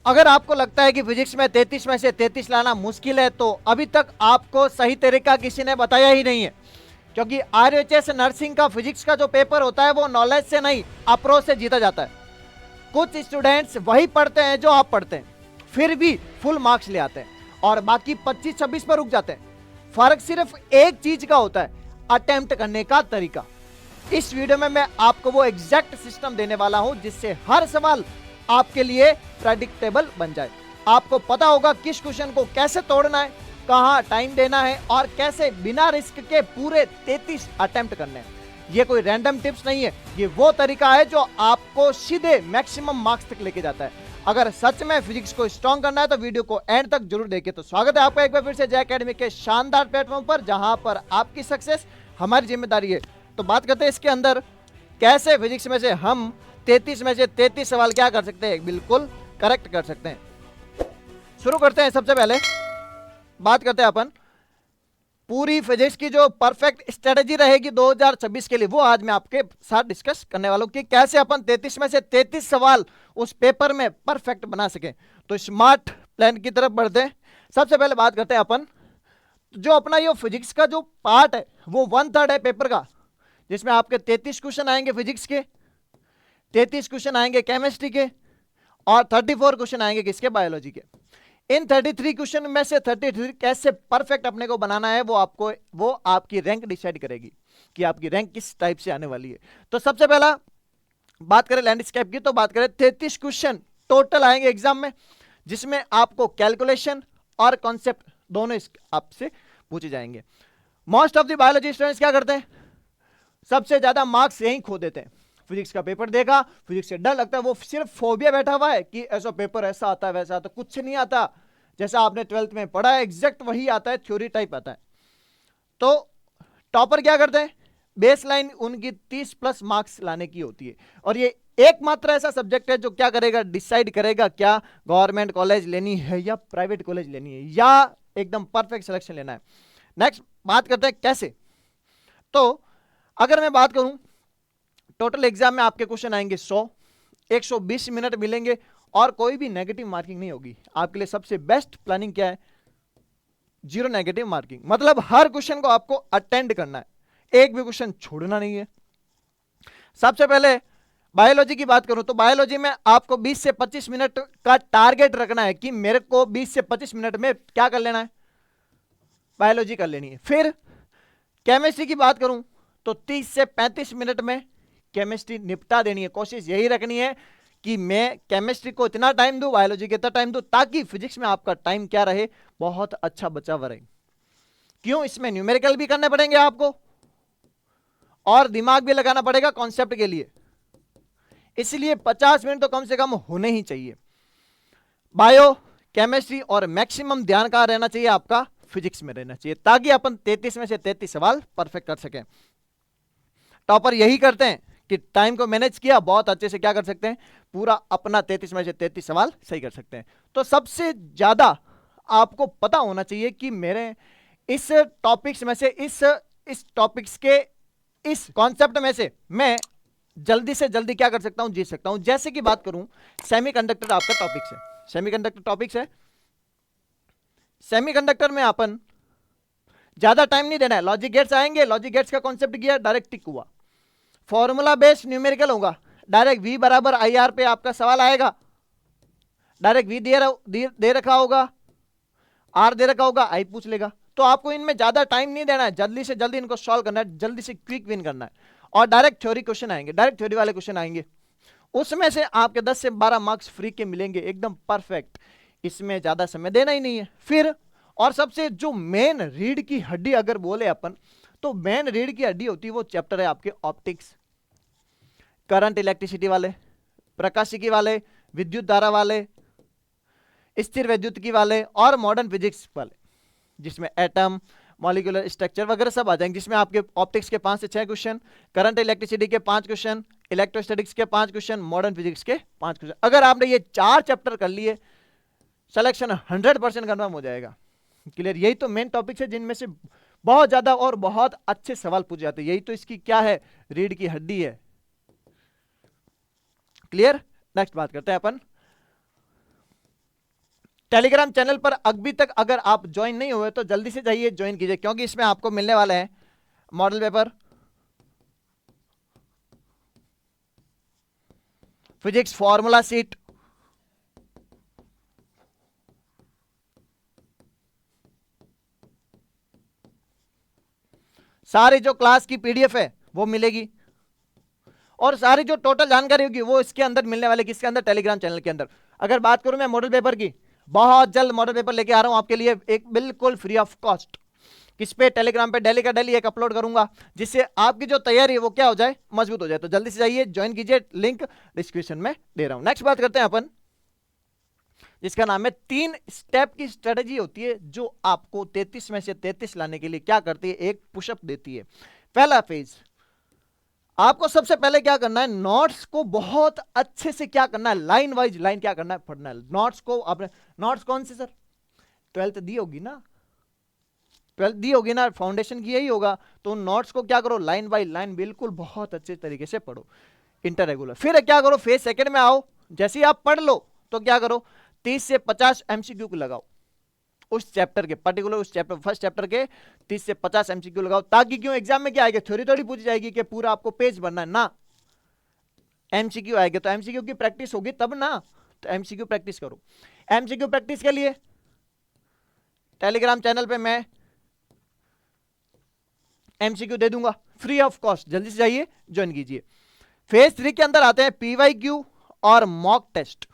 अगर आपको लगता है कि फिजिक्स में 33 में से 33 लाना मुश्किल है तो अभी तक आपको सही तरीका किसी ने बताया ही नहीं है, क्योंकि आरएचएस नर्सिंग का फिजिक्स का जो पेपर होता है वो नॉलेज से नहीं अप्रोच से जीता जाता है। कुछ स्टूडेंट्स वही पढ़ते हैं जो आप पढ़ते हैं, फिर भी फुल मार्क्स ले आते हैं और बाकी 25-26 पर रुक जाते हैं। फर्क सिर्फ एक चीज का होता है, अटेम्प्ट करने का तरीका। इस वीडियो में मैं आपको वो एग्जैक्ट सिस्टम देने वाला हूं जिससे हर सवाल आपके लिए प्रेडिक्टेबल बन जाए। आपको पता होगा किस क्वेश्चन को कैसे तोड़ना है, कहां टाइम देना है और कैसे बिना रिस्क के पूरे 33 अटेम्प्ट करने हैं। ये कोई रैंडम टिप्स नहीं है, ये वो तरीका है जो आपको सीधे मैक्सिमम मार्क्स तक लेके जाता है। अगर सच में फिजिक्स को स्ट्रॉन्ग करना है तो वीडियो को एंड तक जरूर देखिए। तो स्वागत है आपका एक बार फिर से जय एकेडमी के शानदार प्लेटफॉर्म पर, जहां पर आपकी सक्सेस हमारी जिम्मेदारी है। तो बात करते हैं इसके अंदर कैसे फिजिक्स में से हम 33 में से 33 सवाल क्या कर सकते हैं, बिल्कुल करेक्ट कर सकते हैं। शुरू करते हैं। सबसे पहले बात करते हैं अपन पूरी फिजिक्स की जो परफेक्ट स्ट्रेटेजी रहेगी 2026 के लिए, वो आज मैं आपके साथ डिस्कस करने वाला हूं कि कैसे अपन 33 में से 33 सवाल उस पेपर में परफेक्ट बना सकें। तो स्मार्ट प्लान की तरफ बढ़ते हैं। सबसे पहले बात करते हैं अपन जो अपना ये फिजिक्स का जो पार्ट है वो 1/3 है पेपर का, जिसमें आपके 33 क्वेश्चन आएंगे फिजिक्स के, 33 क्वेश्चन आएंगे केमिस्ट्री के और 34 क्वेश्चन आएंगे किसके, बायोलॉजी के। इन 33 क्वेश्चन में से 33 कैसे परफेक्ट अपने को बनाना है वो आपकी रैंक डिसाइड करेगी कि आपकी रैंक किस टाइप से आने वाली है। तो सबसे पहला बात करें लैंडस्केप की, तो बात करें 33 क्वेश्चन टोटल आएंगे एग्जाम में, जिसमें आपको कैलकुलेशन और कॉन्सेप्ट दोनों आपसे पूछे जाएंगे। Most of the biology students क्या करते हैं, सबसे ज्यादा मार्क्स यही खो देते हैं। फिजिक्स का पेपर देखा, फिजिक्स से डर लगता है, वो सिर्फ फोबिया बैठा हुआ है कि ऐसा पेपर ऐसा आता है वैसा आता है, कुछ नहीं आता जैसा आपने 12th में पढ़ा है, एग्जैक्ट वही आता है, थ्योरी टाइप आता है। तो टॉपर क्या करते हैं, बेस लाइन उनकी 30+ मार्क्स लाने की होती है, और ये एकमात्र ऐसा सब्जेक्ट है जो क्या करेगा, डिसाइड करेगा क्या गवर्नमेंट कॉलेज लेनी है या प्राइवेट कॉलेज लेनी है या एकदम परफेक्ट सिलेक्शन लेना है। नेक्स्ट बात करते हैं कैसे। तो अगर मैं बात करूं टोटल एग्जाम में आपके क्वेश्चन आएंगे 120 मिनट मिलेंगे और कोई भी नेगेटिव मार्किंग नहीं होगी। आपके लिए सबसे बेस्ट प्लानिंग क्या है, 0 नेगेटिव मार्किंग, मतलब हर क्वेश्चन को आपको अटेंड करना है, एक भी क्वेश्चन छोड़ना नहीं है। सबसे पहले बायोलॉजी की बात करूं तो बायोलॉजी में आपको 20 से 25 मिनट का टारगेट रखना है कि मेरे को 20 से 25 मिनट में क्या कर लेना है, बायोलॉजी कर लेनी है। फिर केमिस्ट्री की बात करूं तो 30 से 35 मिनट में केमिस्ट्री निपटा देनी है। कोशिश यही रखनी है कि मैं केमिस्ट्री को इतना टाइम दूं, बायोलॉजी को इतना टाइम दूं, ताकि फिजिक्स में आपका टाइम क्या रहे, बहुत अच्छा बचा हुआ रहे। क्यों, इसमें न्यूमेरिकल भी करने पड़ेंगे आपको और दिमाग भी लगाना पड़ेगा कॉन्सेप्ट के लिए, इसलिए 50 मिनट तो कम से कम होने ही चाहिए। बायो, केमिस्ट्री और मैक्सिमम ध्यान कहां रहना चाहिए, आपका फिजिक्स में रहना चाहिए, ताकि अपन 33 में से 33 सवाल परफेक्ट कर सकें। टॉपर यही करते हैं कि टाइम को मैनेज किया, बहुत अच्छे से क्या कर सकते हैं, पूरा अपना 33 में से 33 सवाल सही कर सकते हैं। तो सबसे ज्यादा आपको पता होना चाहिए कि मेरे इस टॉपिक्स में से इस टॉपिक्स के इस कॉन्सेप्ट में से मैं जल्दी से जल्दी क्या कर सकता हूं, जीत सकता हूं। जैसे कि बात करूं सेमीकंडक्टर आपका टॉपिक्स है, सेमीकंडक्टर टॉपिक्स है। सेमीकंडक्टर में अपन ज्यादा टाइम नहीं देना है, लॉजिक गेट्स आएंगे, लॉजिक गेट्स का कॉन्सेप्ट किया, डायरेक्ट टिक हुआ। फॉर्मूला बेस्ड न्यूमेरिकल होगा, डायरेक्ट V बराबर IR पे आपका सवाल आएगा, डायरेक्ट V दे रखा होगा, R दे रखा होगा, I पूछ लेगा। तो आपको इनमें ज्यादा टाइम नहीं देना है, जल्दी से जल्दी इनको सॉल्व करना है, जल्दी से क्विक विन करना है। और डायरेक्ट थ्योरी क्वेश्चन आएंगे, डायरेक्ट थ्योरी वाले क्वेश्चन आएंगे, उसमें से आपके 10 से 12 मार्क्स फ्री के मिलेंगे, एकदम परफेक्ट, इसमें ज्यादा समय देना ही नहीं है। फिर और सबसे जो मेन रीढ़ की हड्डी अगर बोले अपन, तो मेन रीढ़ की हड्डी होती है वो चैप्टर है आपके ऑप्टिक्स, करंट इलेक्ट्रिसिटी वाले, प्रकाशिकी वाले, विद्युत धारा वाले, स्थिर वैद्युतिकी वाले और मॉडर्न फिजिक्स वाले, जिसमें एटम, मॉलिक्यूलर स्ट्रक्चर वगैरह सब आ जाएंगे, जिसमें आपके ऑप्टिक्स के 5 से 6 क्वेश्चन, करंट इलेक्ट्रिसिटी के 5 क्वेश्चन, इलेक्ट्रोस्टैटिक्स के 5 क्वेश्चन, मॉडर्न फिजिक्स के 5 क्वेश्चन। अगर आपने ये 4 चैप्टर कर लिए, सिलेक्शन 100% कन्फर्म हो जाएगा। क्लियर, यही तो मेन टॉपिक्स है जिनमें से बहुत ज्यादा और बहुत अच्छे सवाल पूछे जाते हैं, यही तो इसकी क्या है, रीढ़ की हड्डी है। क्लियर, नेक्स्ट बात करते हैं अपन टेलीग्राम चैनल पर अभी तक अगर आप ज्वाइन नहीं हुए तो जल्दी से जाइए ज्वाइन कीजिए, क्योंकि इसमें आपको मिलने वाला है model paper, physics formula seat, सारी जो क्लास की पीडीएफ है वो मिलेगी, और सारी जो टोटल जानकारी होगी वो इसके अंदर मिलने वाले, किसके अंदर, टेलीग्राम चैनल के अंदर। अगर बात करूं मैं मॉडल पेपर की, बहुत जल्द मॉडल पेपर लेके आ रहा हूं आपके लिए, एक बिल्कुल फ्री ऑफ कॉस्ट। किस पे, टेलीग्राम पे डेली का डेली एक अपलोड करूंगा, जिससे आपकी जो तैयारी है वो क्या हो जाए, मजबूत हो जाए। तो जल्दी से जाइए ज्वाइन कीजिए, लिंक डिस्क्रिप्शन में दे रहा हूं। नेक्स्ट बात करते हैं अपन, जिसका नाम है 3 स्टेप की स्ट्रेटेजी होती है जो आपको 33 में से 33 लाने के लिए क्या करती है, एक पुशअप देती है। पहला फेज, आपको सबसे पहले क्या करना है, नोट्स को बहुत अच्छे से क्या करना है, लाइन वाइज लाइन क्या करना है, पढ़ना है नोट्स को। आपने नोट्स कौन से सर, 12th दी होगी ना, 12th दी होगी ना, फाउंडेशन की यही होगा। तो नोट्स को क्या करो, लाइन बाय लाइन बिल्कुल बहुत अच्छे तरीके से पढ़ो, इंटर रेगुलर। फिर क्या करो, फेज सेकंड में आओ, जैसे ही आप पढ़ लो तो क्या करो, 30 से 50 एमसीक्यू को लगाओ उस चैप्टर के, पर्टिकुलर उस चैप्टर, फर्स्ट चैप्टर के 30 से 50 एमसीक्यू लगाओ, ताकि क्यों एग्जाम में क्या आएगा, थ्योरी थोड़ी पूछी जाएगी कि पूरा आपको पेज भरना है ना, एमसीक्यू आएगा। तो एमसीक्यू की प्रैक्टिस होगी तब ना, तो एमसीक्यू प्रैक्टिस करो। एमसीक्यू प्रैक्टिस के लिए टेलीग्राम चैनल पे मैं एमसीक्यू दे दूंगा फ्री ऑफ कॉस्ट, जल्दी से जाइए ज्वाइन कीजिए। फेज 3 के अंदर आते हैं पीवाईक्यू और mock test,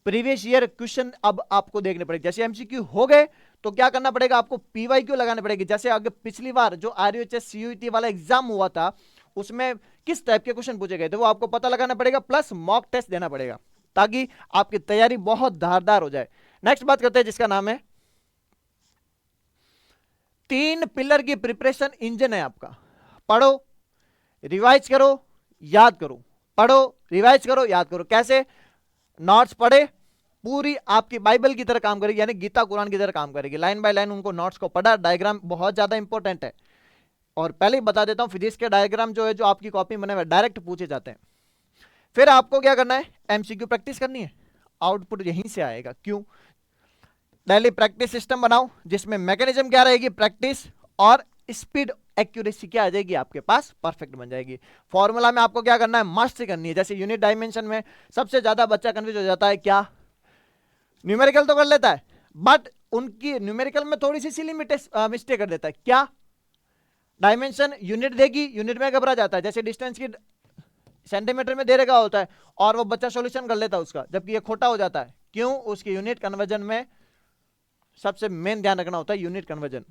previous year question अब आपको देखने पड़ेंगे। जैसे एमसीक्यू हो गए तो क्या करना पड़ेगा, आपको पीवाईक्यू लगाने पड़ेगी। जैसे आगे पिछली बार जो आरयूएचएस सीयूईटी वाला एग्जाम हुआ था उसमें किस टाइप के क्वेश्चन पूछे गए थे वो आपको पता लगाना पड़ेगा, प्लस मॉक टेस्ट देना पड़ेगा, ताकि आपकी तैयारी बहुत धारदार हो जाए। नेक्स्ट बात करते हैं जिसका नाम है 3 पिलर की प्रिपरेशन इंजन है आपका। पढ़ो, रिवाइज करो, याद करो, पढ़ो, रिवाइज करो, याद करो। कैसे, नोट्स पढ़े, पूरी आपकी बाइबल की तरह काम करेगी, यानी गीता कुरान की तरह काम करेगी। लाइन बाय लाइन उनको नोट्स को पढ़ा, डायग्राम बहुत ज्यादा इंपॉर्टेंट है। और पहले ही बता देता हूं, फिजिक्स के डायग्राम जो है जो आपकी कॉपी में बने हुए डायरेक्ट पूछे जाते हैं। फिर आपको क्या करना है, एमसीक्यू प्रैक्टिस करनी है, आउटपुट यहीं से आएगा। क्यों, डेली प्रैक्टिस सिस्टम बनाओ जिसमें मैकेनिज्म क्या रहेगी, प्रैक्टिस और स्पीड, एक्यूरेसी क्या आ जाएगी आपके पास, परफेक्ट बन जाएगी। फॉर्मूला में आपको क्या करना है, मास्टरी करनी है। जैसे यूनिट डायमेंशन में सबसे ज्यादा बच्चा कंफ्यूज हो जाता है, क्या न्यूमेरिकल तो कर लेता है बट उनकी न्यूमेरिकल में थोड़ी सी सिली मिस्टेक कर देता है। क्या, डायमेंशन यूनिट देगी, यूनिट में घबरा जाता है, जैसे डिस्टेंस की सेंटीमीटर में दे रखा होता है और वो बच्चा सॉल्यूशन कर लेता है उसका, जबकि ये खोटा हो जाता है। क्यों, उसकी यूनिट कन्वर्जन में सबसे मेन ध्यान रखना होता है unit conversion.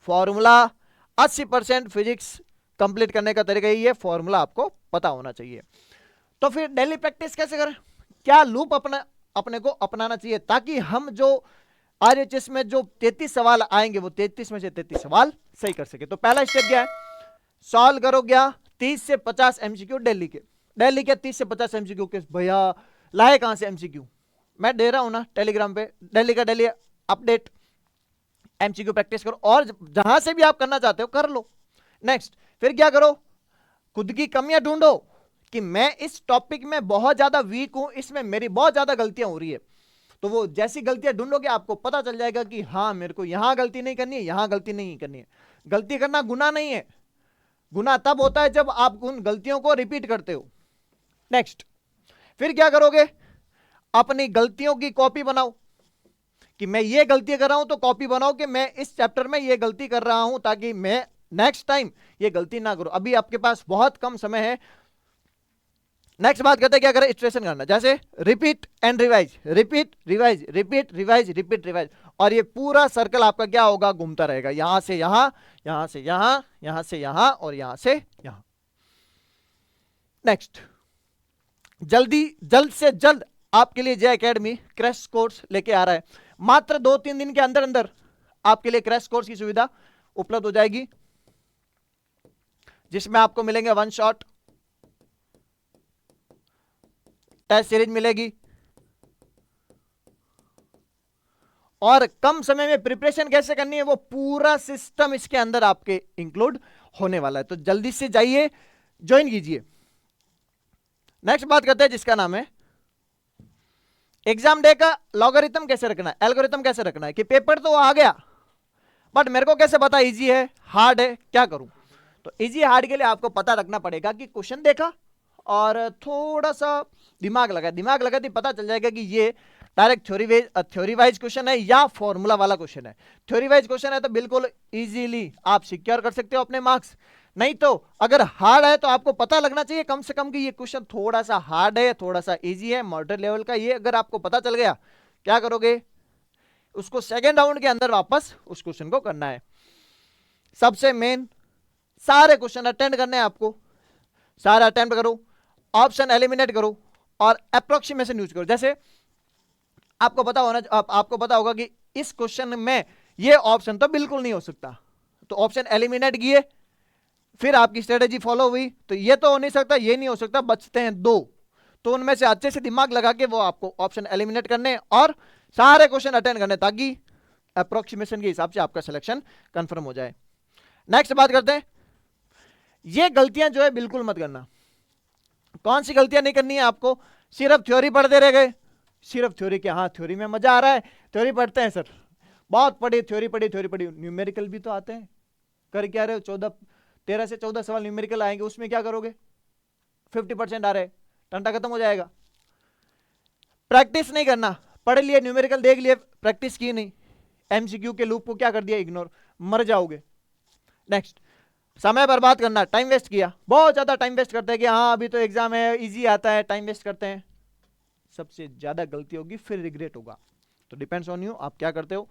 Formula 80% physics complete करने का तरीका यही है, फॉर्मूला आपको पता होना चाहिए। तो फिर डेली प्रैक्टिस कैसे करें, क्या लूप अपने को अपनाना चाहिए, ताकि हम जो आरएचएस में जो 33 सवाल आएंगे वो 33 में से 33 सवाल सही कर सके। तो पहला स्टेप क्या है, सॉल्व करो क्या 30 से 50 एमसीक्यू डेली के 30 से 50 एमसीक्यू के। भैया लाए कहां से एमसीक्यू, मैं दे रहा हूं ना टेलीग्राम पे, डेली का डेली अपडेट, एमसीक्यू प्रैक्टिस करो, और जहां से भी आप करना चाहते हो कर लो। नेक्स्ट, फिर क्या करो, खुद की कमियां ढूंढो कि मैं इस टॉपिक में बहुत ज्यादा वीक हूं, इसमें मेरी बहुत ज्यादा गलतियां हो रही है। तो वो जैसी गलतियां ढूंढोगे आपको पता चल जाएगा कि हाँ मेरे को यहां गलती नहीं करनी है, यहां गलती नहीं करनी है। गलती करना गुनाह नहीं है, गुनाह तब होता है जब आप उन गलतियों को रिपीट करते हो। नेक्स्ट, फिर क्या करोगे, अपनी गलतियों की कॉपी बनाओ, कि मैं ये गलती कर रहा हूं तो कॉपी बनाओ कि मैं इस चैप्टर में ये गलती कर रहा हूं, ताकि मैं नेक्स्ट टाइम ये गलती ना करूं। अभी आपके पास बहुत कम समय है। नेक्स्ट बात करते हैं क्या करें, इटरेशन करना, जैसे repeat and revise, repeat revise, repeat revise, repeat revise, और ये पूरा सर्कल आपका क्या होगा, घूमता रहेगा, यहां से यहां, यहां से यहां, यहां से यहां और यहां से यहां। नेक्स्ट, जल्द से जल्द आपके लिए जय एकेडमी क्रैश कोर्स लेके आ रहा है। मात्र 2-3 दिन के अंदर अंदर आपके लिए क्रैश कोर्स की सुविधा उपलब्ध हो जाएगी, जिसमें आपको मिलेंगे 1 शॉट टेस्ट सीरीज मिलेगी, और कम समय में प्रिपरेशन कैसे करनी है वो पूरा सिस्टम इसके अंदर आपके इंक्लूड होने वाला है। तो जल्दी से जाइए ज्वाइन कीजिए। नेक्स्ट बात करते हैं जिसका नाम है एग्जाम डे का लॉगरिथम कैसे रखना है, एल्गोरिथम कैसे रखना है कि पेपर तो आ गया बट मेरे को कैसे पता इजी है हार्ड है, क्या करूं। तो इजी हार्ड के लिए आपको पता रखना पड़ेगा कि क्वेश्चन देखा और थोड़ा सा दिमाग लगाते पता चल जाएगा कि ये डायरेक्ट थ्योरी वाइज क्वेश्चन है या फॉर्मूला वाला क्वेश्चन है। थ्योरी वाइज क्वेश्चन है तो बिल्कुल इजीली आप सिक्योर कर सकते हो अपने मार्क्स। नहीं तो अगर हार्ड है तो आपको पता लगना चाहिए कम से कम कि ये क्वेश्चन थोड़ा सा हार्ड है, थोड़ा सा इजी है, मॉडरेट लेवल का। ये अगर आपको पता चल गया, क्या करोगे, उसको सेकेंड राउंड के अंदर वापस उस क्वेश्चन को करना है। सबसे मेन सारे क्वेश्चन अटेंड करने हैं आपको, सारे अटेम्प्ट करो, ऑप्शन एलिमिनेट करो और अप्रोक्सीमेशन यूज करो। जैसे आपको पता होगा कि इस क्वेश्चन में ये ऑप्शन तो बिल्कुल नहीं हो सकता, तो ऑप्शन एलिमिनेट किए, फिर आपकी स्ट्रेटेजी फॉलो हुई, तो ये तो हो नहीं सकता, ये नहीं हो सकता, बचते हैं दो, तो उनमें से अच्छे से दिमाग लगा के वो आपको ऑप्शन एलिमिनेट करने और सारे क्वेश्चन अटेंड करने, ताकि अप्रोक्सीमेशन के हिसाब से आपका सिलेक्शन कंफर्म हो जाए। नेक्स्ट बात करते हैं, ये गलतियां जो है बिल्कुल मत करना। कौन सी गलतियां नहीं करनी है आपको, सिर्फ थ्योरी पढ़ते रह गए, सिर्फ थ्योरी के, हाँ थ्योरी में मजा आ रहा है, थ्योरी पढ़ते हैं सर, बहुत पढ़ी थ्योरी पढ़ी, न्यूमेरिकल भी तो आते हैं, कर क्या रहे हो, 13 से 14 सवाल न्यूमेरिकल आएंगे, उसमें क्या करोगे, 50% आ रहे, टंटा खत्म हो जाएगा। प्रैक्टिस नहीं करना, पढ़ लिए न्यूमेरिकल देख लिए, प्रैक्टिस की नहीं, एमसीक्यू के लूप को क्या कर दिया, इग्नोर, मर जाओगे। नेक्स्ट, समय बर्बाद करना, टाइम वेस्ट किया, बहुत ज्यादा टाइम वेस्ट करते हैं कि हाँ अभी तो एग्जाम है, इजी आता है, टाइम वेस्ट करते हैं, सबसे ज्यादा गलती होगी, फिर रिग्रेट होगा। तो डिपेंड्स ऑन यू, आप क्या करते हो।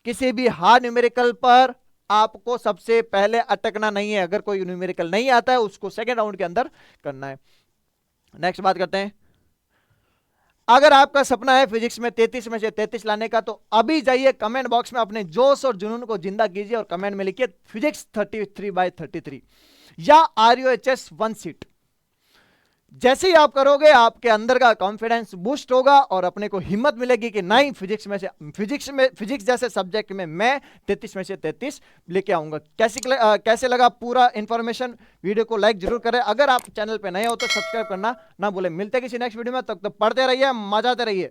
किसी भी हार्ड न्यूमेरिकल पर आपको सबसे पहले अटकना नहीं है, अगर कोई न्यूमेरिकल नहीं आता है उसको सेकेंड राउंड के अंदर करना है। नेक्स्ट बात करते हैं, अगर आपका सपना है फिजिक्स में 33 में से 33 लाने का, तो अभी जाइए कमेंट बॉक्स में अपने जोश और जुनून को जिंदा कीजिए और कमेंट में लिखिए फिजिक्स 33/33 या RUHS 1 सीट। जैसे ही आप करोगे आपके अंदर का कॉन्फिडेंस बूस्ट होगा और अपने को हिम्मत मिलेगी कि नहीं, फिजिक्स जैसे सब्जेक्ट में मैं 33 में से 33 लेके आऊंगा। कैसे लगा पूरा इंफॉर्मेशन, वीडियो को लाइक जरूर करें, अगर आप चैनल पे नए हो तो सब्सक्राइब करना ना भूलें। मिलते हैं किसी नेक्स्ट वीडियो में, तब तक पढ़ते रहिए, मजाते रहिए।